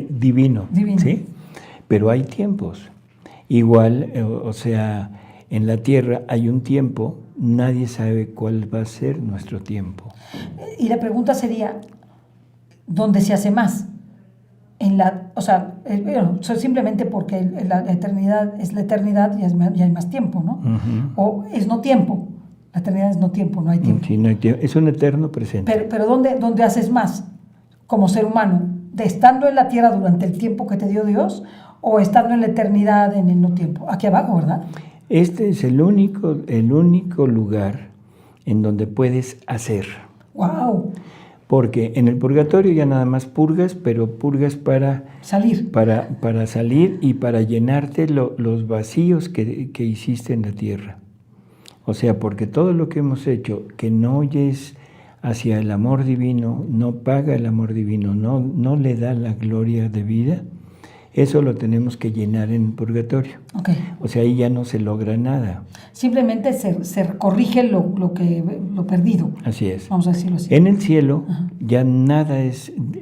[SPEAKER 3] divino.
[SPEAKER 2] Divino.
[SPEAKER 3] ¿Sí? Pero hay tiempos. Igual, o sea, en la tierra hay un tiempo, nadie sabe cuál va a ser nuestro tiempo.
[SPEAKER 2] Y la pregunta sería, ¿dónde se hace más? Simplemente porque la eternidad es la eternidad y hay más tiempo, ¿no? O es no tiempo. La eternidad es no tiempo, no hay tiempo.
[SPEAKER 3] Sí, no hay tiempo. Es un eterno presente.
[SPEAKER 2] Pero ¿dónde haces más como ser humano? ¿De estando en la tierra durante el tiempo que te dio Dios o estando en la eternidad en el no tiempo? Aquí abajo, ¿verdad?
[SPEAKER 3] Este es el único lugar en donde puedes hacer.
[SPEAKER 2] ¡Wow!
[SPEAKER 3] Porque en el purgatorio ya nada más purgas, pero purgas para
[SPEAKER 2] salir.
[SPEAKER 3] Para salir y para llenarte los vacíos que hiciste en la tierra. O sea, porque todo lo que hemos hecho que no es hacia el amor divino, no paga el amor divino, no le da la gloria de vida, eso lo tenemos que llenar en el purgatorio.
[SPEAKER 2] Okay.
[SPEAKER 3] O sea, ahí ya no se logra nada.
[SPEAKER 2] Simplemente se corrige lo perdido.
[SPEAKER 3] Así es.
[SPEAKER 2] Vamos a decirlo así.
[SPEAKER 3] En el cielo ya nada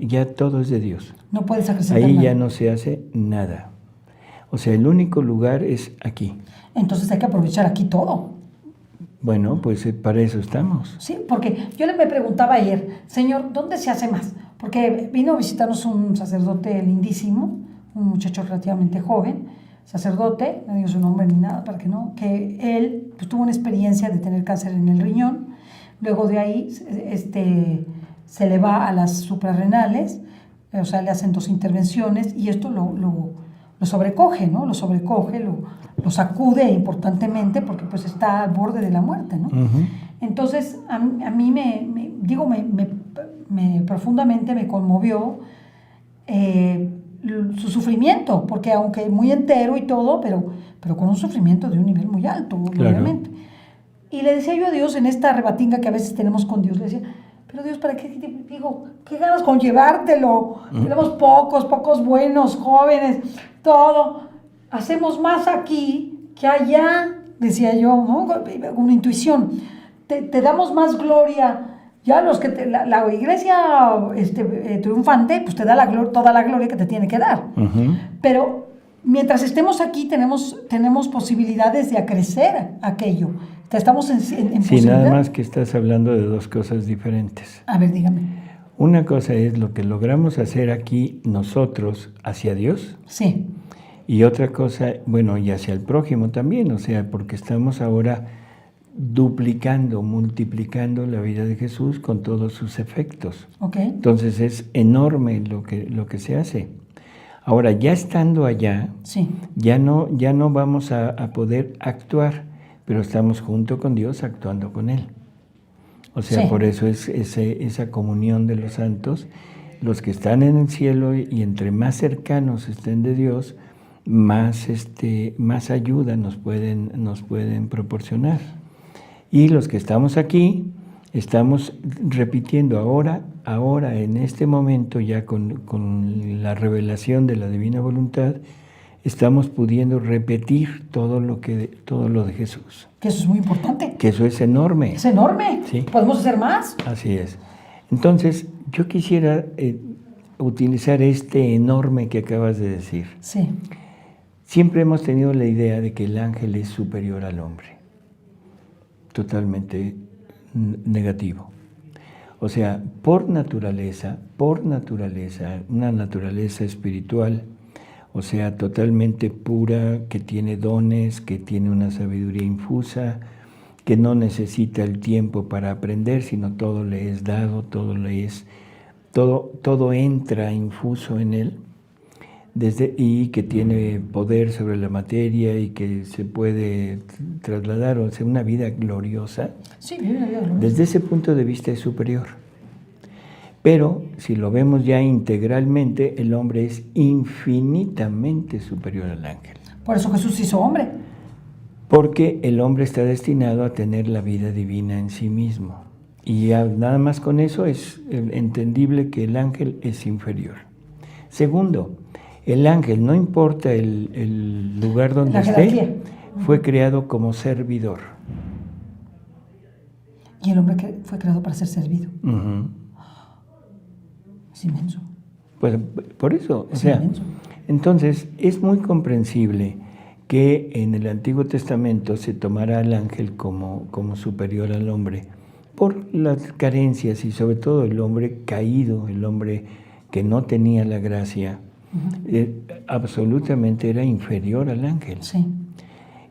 [SPEAKER 3] ya todo es de Dios.
[SPEAKER 2] No puedes acrecentar
[SPEAKER 3] ahí
[SPEAKER 2] nada.
[SPEAKER 3] Ya no se hace nada. O sea, el único lugar es aquí.
[SPEAKER 2] Entonces hay que aprovechar aquí todo.
[SPEAKER 3] Bueno, pues para eso estamos.
[SPEAKER 2] Sí, porque yo me preguntaba ayer, Señor, ¿dónde se hace más? Porque vino a visitarnos un sacerdote lindísimo, un muchacho relativamente joven, sacerdote, no digo su nombre ni nada para que no, que él pues, tuvo una experiencia de tener cáncer en el riñón, luego de ahí se le va a las suprarrenales, o sea, le hacen 2 intervenciones y esto lo sobrecoge, ¿no? Lo sobrecoge, lo sacude importantemente porque pues está al borde de la muerte, ¿no? Entonces, a mí profundamente me conmovió su sufrimiento, porque aunque muy entero y todo, pero con un sufrimiento de un nivel muy alto, obviamente. Claro. Y le decía yo a Dios en esta rebatinga que a veces tenemos con Dios, le decía, pero Dios, ¿para qué? Digo, ¿qué ganas con llevártelo? Tenemos pocos buenos, jóvenes, todo. Hacemos más aquí que allá, decía yo, ¿no? Una intuición. Te damos más gloria. Ya los que la iglesia triunfante, pues te da toda la gloria que te tiene que dar. Pero mientras estemos aquí, tenemos posibilidades de acrecer aquello. Estamos en
[SPEAKER 3] sí, nada más que estás hablando de 2 cosas diferentes.
[SPEAKER 2] A ver, dígame.
[SPEAKER 3] Una cosa es lo que logramos hacer aquí nosotros hacia Dios.
[SPEAKER 2] Sí.
[SPEAKER 3] Y otra cosa, bueno, y hacia el prójimo también, o sea, porque estamos ahora duplicando, multiplicando la vida de Jesús con todos sus efectos.
[SPEAKER 2] Okay.
[SPEAKER 3] Entonces es enorme lo que se hace. Ahora, ya estando allá,
[SPEAKER 2] sí.
[SPEAKER 3] ya no vamos a poder actuar, pero estamos junto con Dios actuando con Él. O sea, sí. Por eso es esa comunión de los santos, los que están en el cielo y entre más cercanos estén de Dios, más ayuda nos pueden proporcionar. Y los que estamos aquí, estamos repitiendo ahora en este momento, ya con la revelación de la divina voluntad, estamos pudiendo repetir todo lo de Jesús.
[SPEAKER 2] Que eso es muy importante.
[SPEAKER 3] Que eso es enorme.
[SPEAKER 2] Es enorme.
[SPEAKER 3] Sí.
[SPEAKER 2] ¿Podemos hacer más?
[SPEAKER 3] Así es. Entonces, yo quisiera utilizar este enorme que acabas de decir.
[SPEAKER 2] Sí.
[SPEAKER 3] Siempre hemos tenido la idea de que el ángel es superior al hombre. Totalmente negativo. O sea, por naturaleza, una naturaleza espiritual, o sea, totalmente pura, que tiene dones, que tiene una sabiduría infusa, que no necesita el tiempo para aprender, sino todo le es dado, todo entra infuso en él, y que tiene poder sobre la materia y que se puede trasladar, o sea, una vida gloriosa.
[SPEAKER 2] Sí, una vida gloriosa.
[SPEAKER 3] Desde ese punto de vista es superior. Pero si lo vemos ya integralmente, el hombre es infinitamente superior al ángel.
[SPEAKER 2] Por eso Jesús se hizo hombre.
[SPEAKER 3] Porque el hombre está destinado a tener la vida divina en sí mismo. Y ya nada más con eso es entendible que el ángel es inferior. Segundo, el ángel, no importa el lugar donde esté, fue creado como servidor.
[SPEAKER 2] Y el hombre fue creado para ser servido.
[SPEAKER 3] Uh-huh.
[SPEAKER 2] Es inmenso.
[SPEAKER 3] Pues por eso,
[SPEAKER 2] es inmenso.
[SPEAKER 3] Entonces es muy comprensible que en el Antiguo Testamento se tomara al ángel como superior al hombre por las carencias y sobre todo el hombre caído, el hombre que no tenía la gracia. Absolutamente era inferior al ángel.
[SPEAKER 2] Sí.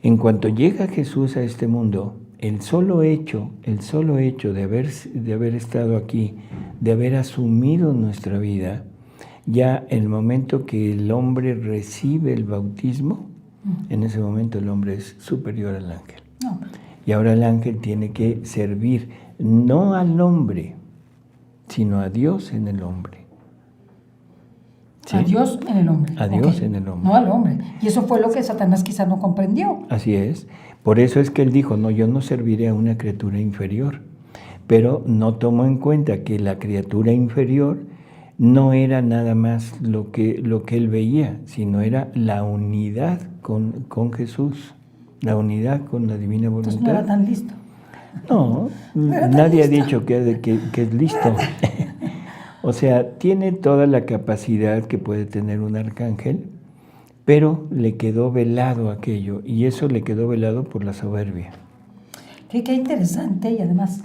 [SPEAKER 3] En cuanto llega Jesús a este mundo, el solo hecho de haber estado aquí, de haber asumido nuestra vida, ya el momento que el hombre recibe el bautismo, en ese momento el hombre es superior al ángel.
[SPEAKER 2] No.
[SPEAKER 3] Y ahora el ángel tiene que servir no al hombre, sino a Dios en el hombre.
[SPEAKER 2] ¿Sí? A Dios en el hombre.
[SPEAKER 3] A Dios en el hombre.
[SPEAKER 2] No al hombre. Y eso fue lo que Satanás quizá no comprendió.
[SPEAKER 3] Así es. Por eso es que él dijo, no, yo no serviré a una criatura inferior. Pero no tomó en cuenta que la criatura inferior no era nada más lo que él veía, sino era la unidad con Jesús, la unidad con la divina voluntad.
[SPEAKER 2] Entonces no era tan listo.
[SPEAKER 3] No, nadie ha dicho que es listo. O sea, tiene toda la capacidad que puede tener un arcángel, pero le quedó velado aquello, y eso le quedó velado por la soberbia.
[SPEAKER 2] Qué interesante, y además,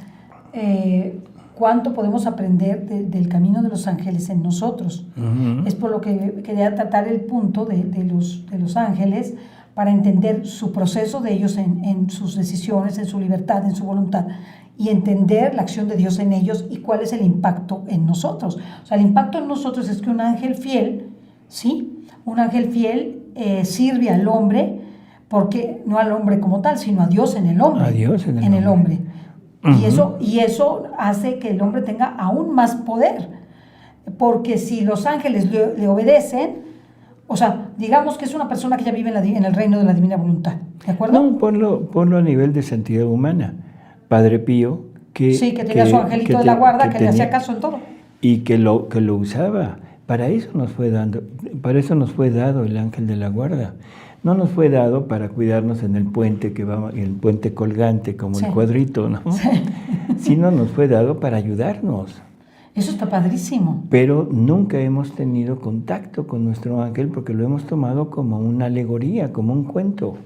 [SPEAKER 2] cuánto podemos aprender del camino de los ángeles en nosotros. Uh-huh. Es por lo que quería tratar el punto de los ángeles, para entender su proceso de ellos en sus decisiones, en su libertad, en su voluntad, y entender la acción de Dios en ellos y cuál es el impacto en nosotros. O sea, el impacto en nosotros es que un ángel fiel, ¿sí? Un ángel fiel sirve al hombre, porque no al hombre como tal, sino a Dios en el hombre.
[SPEAKER 3] A Dios en
[SPEAKER 2] el hombre.
[SPEAKER 3] Uh-huh.
[SPEAKER 2] Y eso hace que el hombre tenga aún más poder, porque si los ángeles le obedecen, o sea, digamos que es una persona que ya vive en el reino de la divina voluntad, ¿de acuerdo?
[SPEAKER 3] No, ponlo a nivel de santidad humana. Padre Pío, que
[SPEAKER 2] tenía su angelito de la guarda, que le hacía caso en todo.
[SPEAKER 3] Y que lo usaba. Para eso nos fue dado el ángel de la guarda. No nos fue dado para cuidarnos en el puente el puente colgante, como el cuadrito, ¿no? Sí. Sino nos fue dado para ayudarnos.
[SPEAKER 2] Eso está padrísimo.
[SPEAKER 3] Pero nunca hemos tenido contacto con nuestro ángel porque lo hemos tomado como una alegoría, como un cuento.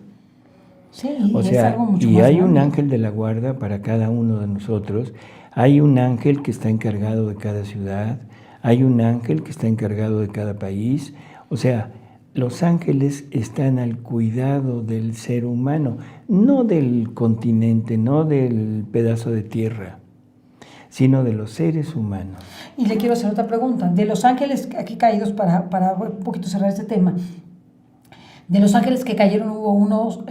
[SPEAKER 2] Sí,
[SPEAKER 3] o sea,
[SPEAKER 2] es algo mucho
[SPEAKER 3] y
[SPEAKER 2] más
[SPEAKER 3] hay
[SPEAKER 2] grande.
[SPEAKER 3] un ángel de la guarda para cada uno de nosotros. Hay un ángel que está encargado de cada ciudad. Hay un ángel que está encargado de cada país. O sea, los ángeles están al cuidado del ser humano, no del continente, no del pedazo de tierra, sino de los seres humanos.
[SPEAKER 2] Y le quiero hacer otra pregunta. De los ángeles aquí caídos, para un poquito cerrar este tema, de los ángeles que cayeron, ¿hubo unos,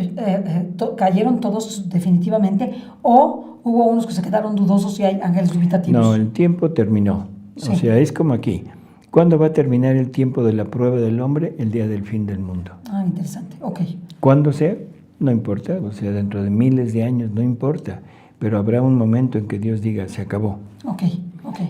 [SPEAKER 2] cayeron todos definitivamente, o hubo unos que se quedaron dudosos y hay ángeles dubitativos?
[SPEAKER 3] No, el tiempo terminó. Sí. O sea, es como aquí. ¿Cuándo va a terminar el tiempo de la prueba del hombre? El día del fin del mundo.
[SPEAKER 2] Ah, interesante. Ok.
[SPEAKER 3] ¿Cuándo sea? No importa. O sea, dentro de miles de años, no importa. Pero habrá un momento en que Dios diga, se acabó.
[SPEAKER 2] Ok.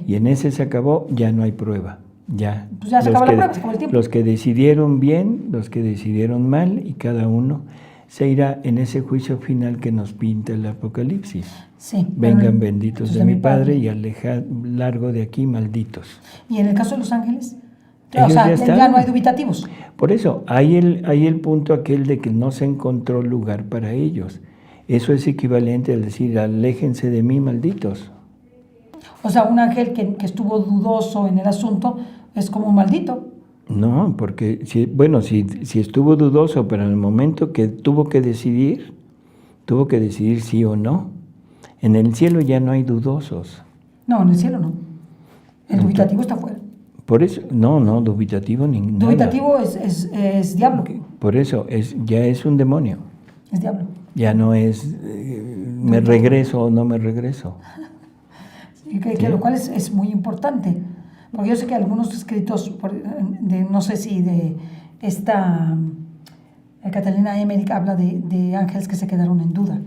[SPEAKER 3] Y en ese se acabó, ya no hay prueba. Ya.
[SPEAKER 2] Pues ya se acabó la prueba, se acabó el tiempo.
[SPEAKER 3] Los que decidieron bien, los que decidieron mal, y cada uno se irá en ese juicio final que nos pinta el Apocalipsis.
[SPEAKER 2] Sí.
[SPEAKER 3] Vengan benditos de mi Padre y alejad largo de aquí, malditos.
[SPEAKER 2] ¿Y en el caso de los ángeles?
[SPEAKER 3] Ellos
[SPEAKER 2] O sea,
[SPEAKER 3] ya
[SPEAKER 2] ya no hay dubitativos.
[SPEAKER 3] Por eso, hay el punto aquel de que no se encontró lugar para ellos. Eso es equivalente al decir, aléjense de mí, malditos.
[SPEAKER 2] O sea, un ángel que estuvo dudoso en el asunto es como un maldito.
[SPEAKER 3] No, porque, si estuvo dudoso, pero en el momento que tuvo que decidir sí o no. En el cielo ya no hay dudosos.
[SPEAKER 2] No, en el cielo no. El dubitativo está fuera.
[SPEAKER 3] Por eso, no, dubitativo ni nada.
[SPEAKER 2] Dubitativo es diablo.
[SPEAKER 3] Por eso, ya es un demonio.
[SPEAKER 2] Es diablo.
[SPEAKER 3] Ya no es me regreso o no me regreso.
[SPEAKER 2] Que lo cual es muy importante. Porque yo sé que algunos escritos, no sé si de esta Catalina Emmerich habla de ángeles que se quedaron en duda.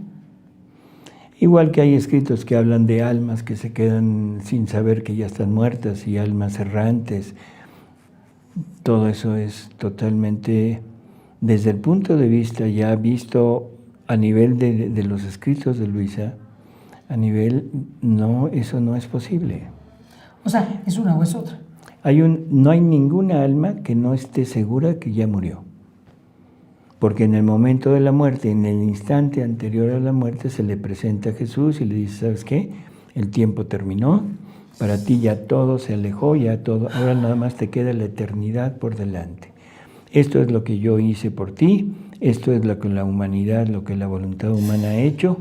[SPEAKER 3] Igual que hay escritos que hablan de almas que se quedan sin saber que ya están muertas y almas errantes. Todo eso es totalmente, desde el punto de vista ya visto a nivel de los escritos de Luisa, a nivel, no, eso no es posible.
[SPEAKER 2] O sea, es una o es otra.
[SPEAKER 3] No hay ninguna alma que no esté segura que ya murió. Porque en el momento de la muerte, en el instante anterior a la muerte, se le presenta a Jesús y le dice, ¿sabes qué? El tiempo terminó, para ti ya todo se alejó, ya todo, ahora nada más te queda la eternidad por delante. Esto es lo que yo hice por ti, esto es lo que la humanidad, lo que la voluntad humana ha hecho.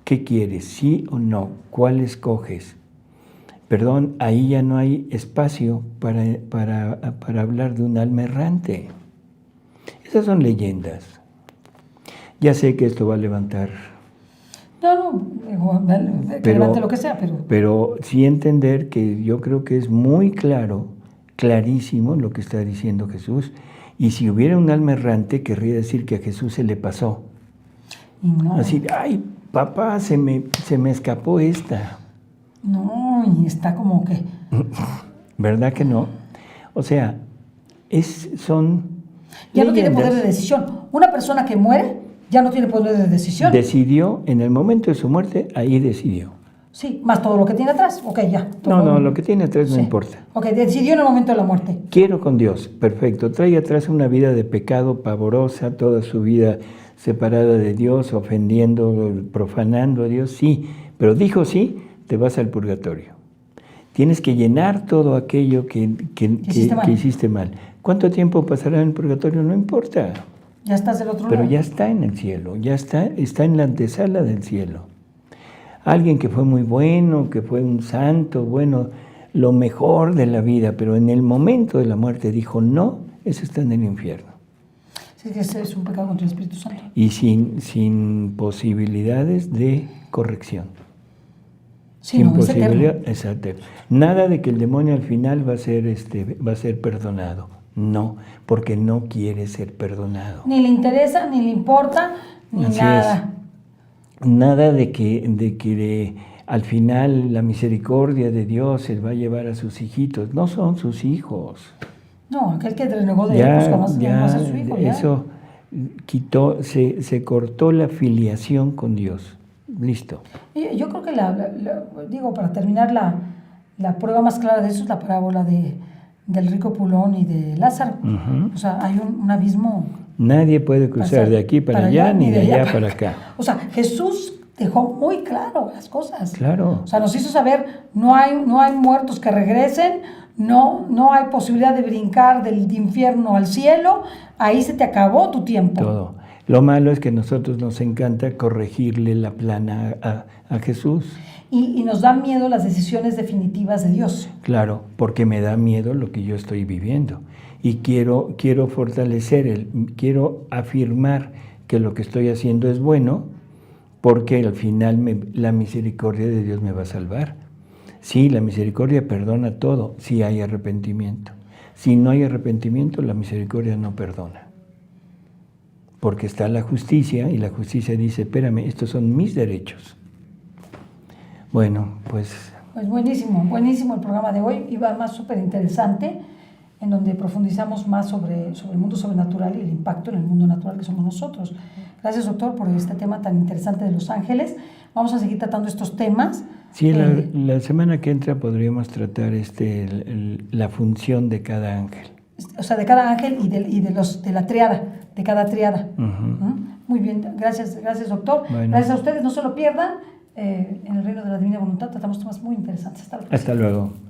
[SPEAKER 3] ¿Qué quieres? ¿Sí o no? ¿Cuál escoges? Perdón, ahí ya no hay espacio para hablar de un alma errante. Esas son leyendas. Ya sé que esto va a levantar.
[SPEAKER 2] No, que levante lo que sea, pero...
[SPEAKER 3] Pero sí entender que yo creo que es muy clarísimo lo que está diciendo Jesús. Y si hubiera un alma errante, querría decir que a Jesús se le pasó.
[SPEAKER 2] Y no.
[SPEAKER 3] Así, ay, papá, se me escapó esta.
[SPEAKER 2] No, y está como que...
[SPEAKER 3] ¿Verdad que no? O sea, son...
[SPEAKER 2] Ya no tiene poder de decisión. Una persona que muere ya no tiene poder de decisión.
[SPEAKER 3] Decidió, en el momento de su muerte, ahí decidió.
[SPEAKER 2] Sí, más todo lo que tiene atrás. Ok, ya.
[SPEAKER 3] No, lo que tiene atrás no importa.
[SPEAKER 2] Ok, decidió en el momento de la muerte.
[SPEAKER 3] Quiero con Dios, perfecto. Trae atrás una vida de pecado pavorosa, toda su vida separada de Dios, ofendiendo, profanando a Dios, sí. Pero dijo sí, te vas al purgatorio. Tienes que llenar todo aquello que hiciste mal. ¿Cuánto tiempo pasará en el purgatorio? No importa.
[SPEAKER 2] Ya estás del otro lado.
[SPEAKER 3] Pero ya está en el cielo, ya está en la antesala del cielo. Alguien que fue muy bueno, que fue un santo, bueno, lo mejor de la vida, pero en el momento de la muerte dijo no, ese está en el infierno.
[SPEAKER 2] Sí, que ese es un pecado contra el Espíritu Santo.
[SPEAKER 3] Y sin posibilidades de corrección.
[SPEAKER 2] Sí, no, es eterno.
[SPEAKER 3] Exacto. Nada de que el demonio al final va a ser perdonado. No, porque no quiere ser perdonado.
[SPEAKER 2] Ni le interesa, ni le importa, ni
[SPEAKER 3] Así
[SPEAKER 2] nada.
[SPEAKER 3] Es. Nada de que al final la misericordia de Dios se va a llevar a sus hijitos. No son sus hijos.
[SPEAKER 2] No, aquel que renegó de él, pues jamás es su hijo.
[SPEAKER 3] Eso quitó, se cortó la filiación con Dios. Listo.
[SPEAKER 2] Yo creo que digo, para terminar, la prueba más clara de eso es la parábola del rico Pulón y de Lázaro.
[SPEAKER 3] Uh-huh.
[SPEAKER 2] O sea, hay un abismo.
[SPEAKER 3] Nadie puede cruzar de aquí para allá, ni de allá para acá.
[SPEAKER 2] O sea, Jesús dejó muy claro las cosas.
[SPEAKER 3] Claro.
[SPEAKER 2] O sea, nos hizo saber, no hay muertos que regresen, no hay posibilidad de brincar del infierno al cielo, ahí se te acabó tu tiempo.
[SPEAKER 3] Todo. Lo malo es que a nosotros nos encanta corregirle la plana a Jesús.
[SPEAKER 2] Y nos da miedo las decisiones definitivas de Dios.
[SPEAKER 3] Claro, porque me da miedo lo que yo estoy viviendo. Y quiero fortalecer, quiero afirmar que lo que estoy haciendo es bueno, porque al final la misericordia de Dios me va a salvar. Sí, la misericordia perdona todo, si hay arrepentimiento. Si no hay arrepentimiento, la misericordia no perdona. Porque está la justicia, y la justicia dice, espérame, estos son mis derechos. Bueno, pues...
[SPEAKER 2] Pues buenísimo el programa de hoy, iba más súper interesante. en donde profundizamos más sobre el mundo sobrenatural y el impacto en el mundo natural que somos nosotros. Gracias, doctor, por este tema tan interesante de los ángeles. Vamos a seguir tratando estos temas.
[SPEAKER 3] Sí, la semana que entra podríamos tratar la función de cada ángel.
[SPEAKER 2] O sea, de cada ángel y de la triada, de cada triada. Muy bien, gracias, doctor.
[SPEAKER 3] Bueno.
[SPEAKER 2] Gracias a ustedes, no se lo pierdan. En el Reino de la Divina Voluntad tratamos temas muy interesantes. Hasta luego.
[SPEAKER 3] Hasta luego.